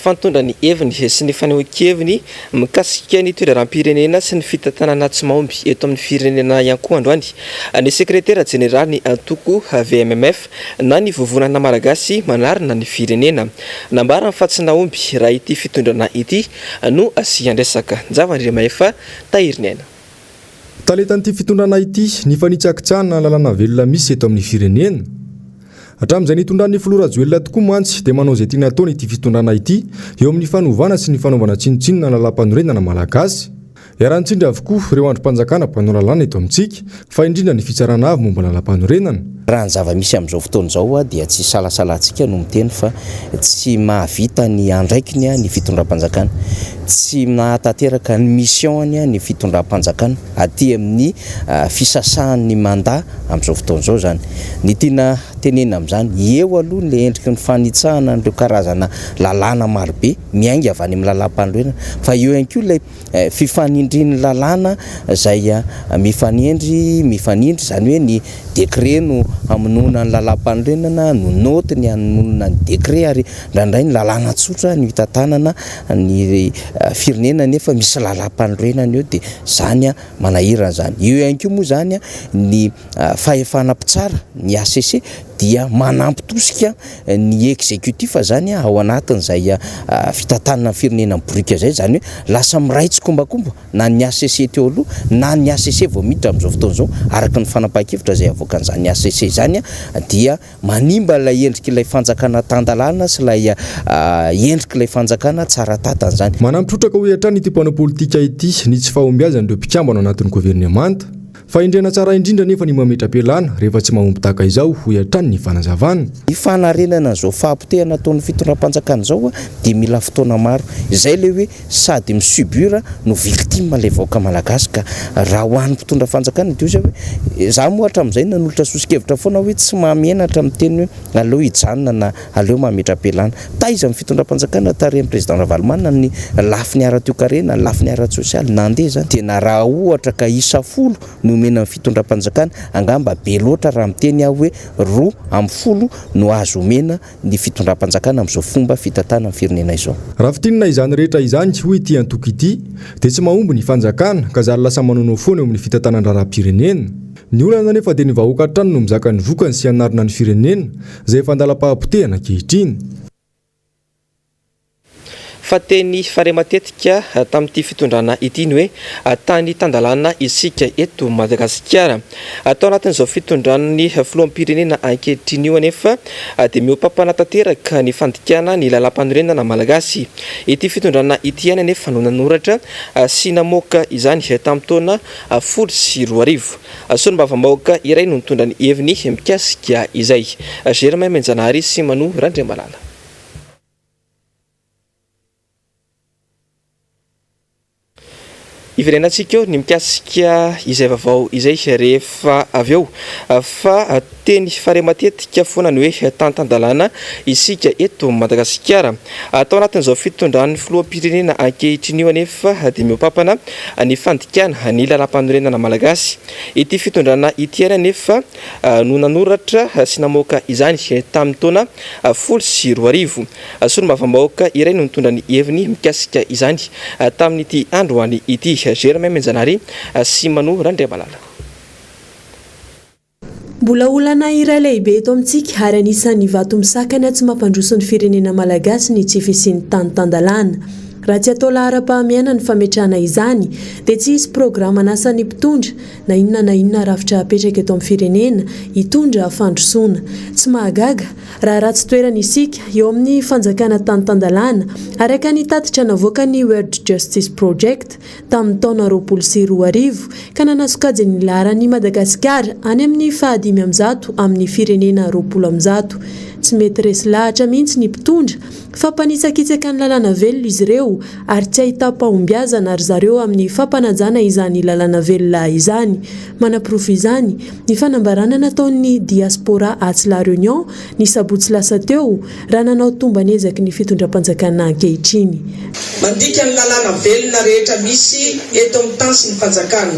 fantondra ny heviny sy ny fanehoan-keviny mikasika ny toeram-pirenena sy ny fitantanana tsy mahomby eto amin'ny firenena ihany koa androany ny sekretera jeneraly ny antoko VMMF na ny vovonana malagasy manarina ny firenena nambara fa tsy nahomby raha ity fitondrana ity no asian-dresaka javandremaefa tahiriny aina taletan'ity fitondrana ity ny fanitsakitsahana lalàna velona misy eto amin'ny firenena hatramin'izay nitondran'ny filoha Rajoelina tokoa mantsy dia manao izay tiana ataony ity fitondrana ity eo amin'ny fanovana sy ny fanaovana tsinotsinona lalam-panorenana malagasy iarahantsindry avokoa ireo androm-panjakana mpanao lalàna eto amintsika fa indrindra ny fitsarana avy momba lalam-panorenana raha ny zava-misy amin'izao fotoana izao dia tsy salasalantsika no miteny fa tsy mahavita ny andraikiny ny fitondram-panjakana tsy nahatanteraka ny missionny ny fitondram-panjakana aty amin'ny fisasahan'ny mandat amin'izao fotoana izao zany ny tiana tenena amin'izany eo aloha ny endriky ny fanitsahana n'ireo karazana lalàna marobe miainga avy any amin'ny lalam-panorenana fa eo ihany koa ilay fifanindriny lalàna zay mifanindry zany hoe ny décret no amonona ny lalam-panorenana no note ny amonona ny décret ary ndraindray ny lalàna tsotra ny hitantanana ny firenena nefa misy lalam-panorenana eo dia zany manahirana zany eo ihany koa moa zany ny fahefana mpitsara ny ACC dia manampy tosika ny exécutif zany ao anatin'izay fitantanana firenena miborika zay zany hoe lasa miray tsy kombakomba na ny ACC teo aloha na ny ACC vao miditra amin'izao fotoana izao araka ny fanapahan-kevitra zay avoakan'izany ACC zany dia manimba ilay endrika ilay fanjakana tandalana sy ilay endrika ilay fanjakana tsara tatana zany manampitrotraka hoe hatrany ity mpanao politika ity ny tsy fahombiazan'ireo mpikambana anatin'ny gouvernemanta fa indrena tsara indrindra nefa ny mametra-pialana rehefa tsy mahomby tahaka izao ho hatrany ny fanazavana ny fanarenana zao fahampotehana ataon'ny fitondram-panjakana zao dia mila fotoana maro izay le hoe sady misubira no victime le vahoaka malagasy ka raha ho an'ny mpitondra-panjakana dia zay hoe za moa hatramin'izay nanolotra sosikevitra foana hoe tsy mahamenatra miteny hoe aleo hijanona na aleo mametra-pialana taiza amin'ny fitondram-panjakana tarehin'ny président Ravalomanana ny lafiny ara-toekarena lafiny ara-tsosialy nandeha zany tena raha ohatra ka isa folo no mena amin'ny fitondram-panjakana angamba be loatra raha miteny aho hoe 2 no azo omena ny fitondram-panjakana amin'izao fomba fitantanana amin'ny firenena izao raha fitinina izany rehetra izany hoy ity antoko ity dia tsy mahomby ny fanjakana ka zary lasa manonao foana eo amin'ny fitantanan-draram-pirenena ny olana nefa dia ny vahoaka hatrany no mizaka ny vokany sy hanarina ny firenena izay efa andalam-pahampotehana ankehitriny fa teny fare matetika tamin'ity fitondrana ity ny hoe tany tandalana isika eto Madagasikara atao anatin'izao fitondrana filoham-pirenena ankehitriny io anefa dia miompampanatanteraka ny fandikana ny lalam-panorenana malagasy ity fitondrana ity ihany anefa no nanoratra sy namoaka izany tamin'ny taona 2024 sony mbavambahoaka iray no nitondra ny heviny mikasika izay Germain Menjanary sy Manu Randriamalala iverenantsika eo ny mikasika izay vaovao izay rehefa avy eo fa teny fare matetika foana ny hoe tantandalana isika eto Madagasikara atao anatin'izao fitondran'ny filoham-pirenena ankehitriny io anefa dia miompampana ny fandikana ny lalam-panorenana malagasy ity fitondrana ity ary anefa no nanoratra sy namoaka izany tamin'ny taona 2024 sony mbavambahoaka iray no nitondra ny heviny mikasika izany tamin'ity androany ity Germain Menjanary sy Manu Randriamalala mbola olana iray lehibe eto amintsika ary anisan'ny vato misakana tsy mampandroso ny firenena malagasy ny tsy fisian'ny tany tandalana raha tsy atao lahara-pahamiana ny fametrahana izany dia tsy hisy programa nasany mpitondra na inona rafitra apetraka eto amin'ny firenena hitondra fandrosoana. Tsy mahagaga raha ratsy toerana isika eo amin'ny fanjakana tany-tandalana araka ny tatitra navoaka ny World Justice Project tamin'ny taona 2024 ka nanasokajy ny laharany Madagasikara any amin'ny 500 amin'ny firenena 20. Tsy mety resy lahatra mihitsy ny mpitondra fa mpanisakitsaka ny lalàna velona izy ireo ary tsy ahita-pahombiazana ary zareo amin'ny fampanajana izany lalàna velona izany. Manaprofo izany ny fanambarana nataon'ny diaspora atsy la Réunion ny sabotsy lasa teo raha nanao tombany ezaky ny fitondram-panjakana ankehitriny. Mandika ny lalàna velona rehetra misy eto amin'ny tany sy ny fanjakana,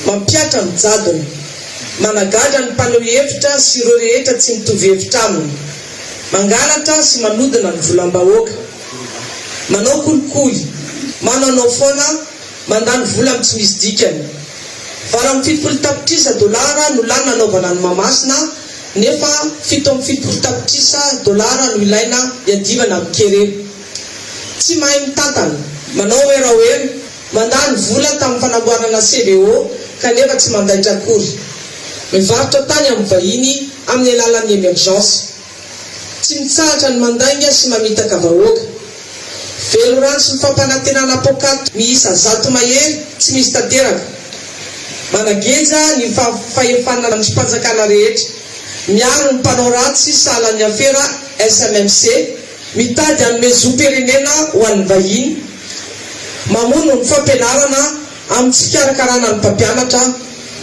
mampiatra ny jadona, managadra ny mpanao hevitra sy ireo rehetra tsy mitovy hevitra aminy, mangalatra sy manodina ny volam-bahoaka, manao kolikoly, mananao foana, mandany vola amin'ny tsy misy dikany. Vara amin'ny 7 tapitrisa dolara no lany nanaovana ny Mahamasina, nefa 7 tapitrisa dolara no ilaina hiadivana amin'ny Kere. Tsy mahay mitantana, manao hoerahoera, mandany vola tamin'ny fanamboarana CVO kanefa tsy mandaitra akory. Mivarotra tany amin'ny vahiny amin'ny alalan'ny emergence. Tsy mitsahatra ny mandainga sy mamitaka vahoaka. Velo rano sy fampanantenana pokaty miisa 100 mahery tsy misy tanteraka. Manageza ny fahefanana ny mpanjakana rehetra. Miaro ny mpanao ratsy sahalan'ny afera SMMC mitady hanome zo-pirenena ho an'ny vahiny. Mamono ny fampianarana amin'ny tsy fikarakarana ny mpampianatra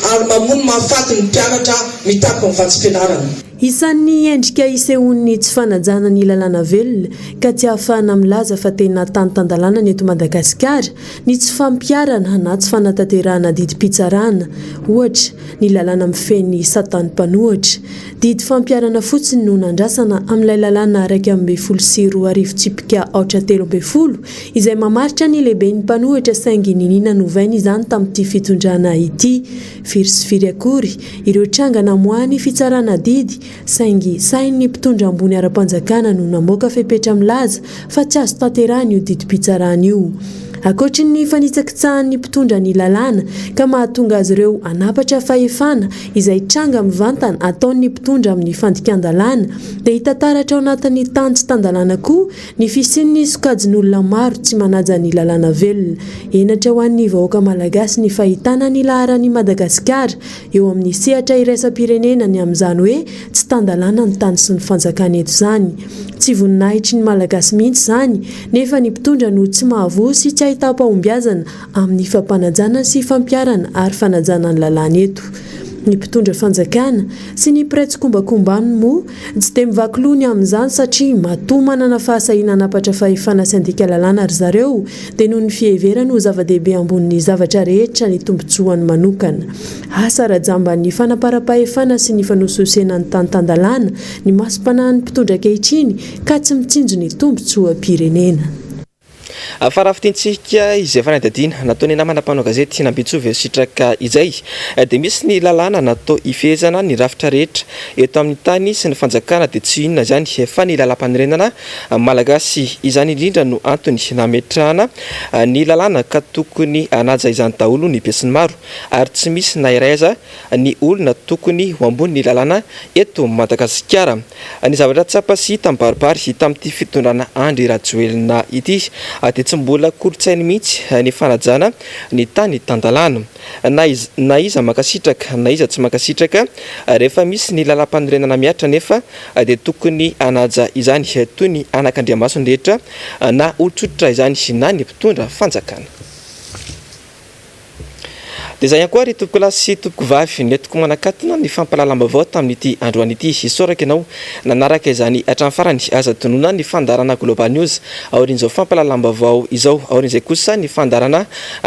ary mamono mahafaty ny mpianatra mitaky ny vatsim-pianarana. Isan'ny endrika isehon'ny tsy fanajana ny lalàna velona ka tsy ahafahana milaza fa tena tany-tandalana ny eto Madagasikara ny tsy fampiarana na tsy fanatanterahana didim-pitsarana, ohatra ny lalàna mifeny satany mpanohatra. Didy fampiarana fotsiny no nandrasana amin'ilay lalàna 1.4 tsipika 3.30 izay mamaritra ny lehiben'ny mpanohatra saingy ninina novainy izany tamin'ity fitondrana ity. Firy sy firy akory ireo tranga namoahany fitsarana didy saingy sain'ny mpitondra ambony ara-panjakana no namoaka fepetra milaza fa tsy azo tanterahana io didim-pitsarana io. Ankoatry ny fanitsakitsahan'ny mpitondra ny lalàna ka mahatonga azy ireo anapatra fahefana izay tranga mivantana ataon'ny mpitondra amin'ny fandikan-dalàna dia hitantaratra ao anatin'ny tany tsy tan-dalàna koa ny fisian'ny sokajin'olona maro tsy manaja ny lalàna velona. Enatra ho an'ny vahoaka malagasy ny fahitana ny laharan'i Madagasikara eo amin'ny sehatra iraisam-pirenena ny amin'izany hoe tsy tan-dalàna ny tany sy ny fanjakana eto izany. Tsy voninahitry ny malagasy mihitsy izany nefa ny mpitondra no tsy mahavoa sy tsy ahita-pahombiazana amin'ny fampanajana sy fampiarana ary fanajana ny lalàna eto. Ny mpitondra fanjakana sy ny mpiray kombakombany moa tsy dia mivakiloha amin'izany satria matoa manana fahasahiana hanapatra fahefana sy andika lalàna ary zareo dia noho ny fiheverana ho zava-dehibe ambonin'ny zavatra rehetra ny tombotsoany manokana. Asa rajamban'ny fanaparam-pahefana sy ny fanososena ny tany-tandalàna ny masom-panahin'ny mpitondra ankehitriny ka tsy mitsinjo ny tombotsoam-pirenena. Farafitintsika izay fanadadiana nataony namana mpanao gazety nambitsovy sitraka izay dia misy ny lalàna natao ifezana ny rafitra rehetra eto amin'ny tany sy ny fanjakana dia tsy inona izany fa ny lalam-panorenana malagasy. Izany indrindra no antony nametrahana ny lalàna ka tokony anaja izany daholo ny be sy ny maro ary tsy misy na iray aza ny olona tokony ho ambony ny lalàna eto Madagasikara. Ny zavatra tsapa sy hita mibaribary hita amin'ity fitondrana Andry Rajoelina ity dia tsy mbola kolotsainy mihitsy ny fanajana ny tany tan-dalàna na iza makasitraka na iza tsy makasitraka rehefa misy ny lalam-panorenana miatra nefa dia tokony anaja izany toy ny anak'Andriamaso rehetra na olotsotra izany na ny mpitondra fanjakana. Dia izay ihany koa ry tompoko lahy sy tompoko vavy netiko manakatona ny fampalalam-baovao tamin'ity androany ity. Isoraka ianao nanaraka izany hatramin'ny farany aza tonona ny fandarana Global News aorin'izao fampalalam-baovao izao. Aorin'izay kosa ny fandarana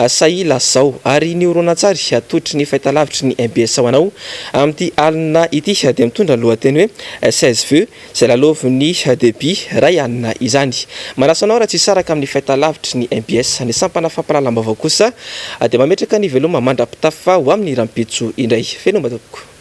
Sahila zao ary ny horonan-tsary atotry ny fahitalavitry ny MBS ho anao amin'ity alina ity dia mitondra lohateny hoe 16 vues izay lalaoviny début ray alina izany. Manasa anao raha tsy saraka amin'ny fahitalavitry ny MBS ny sampana fampalalam-baovao kosa dia mametraka ny veloma mandra-pitafa ho amin'ny rampitso indray. Feno mbatoko.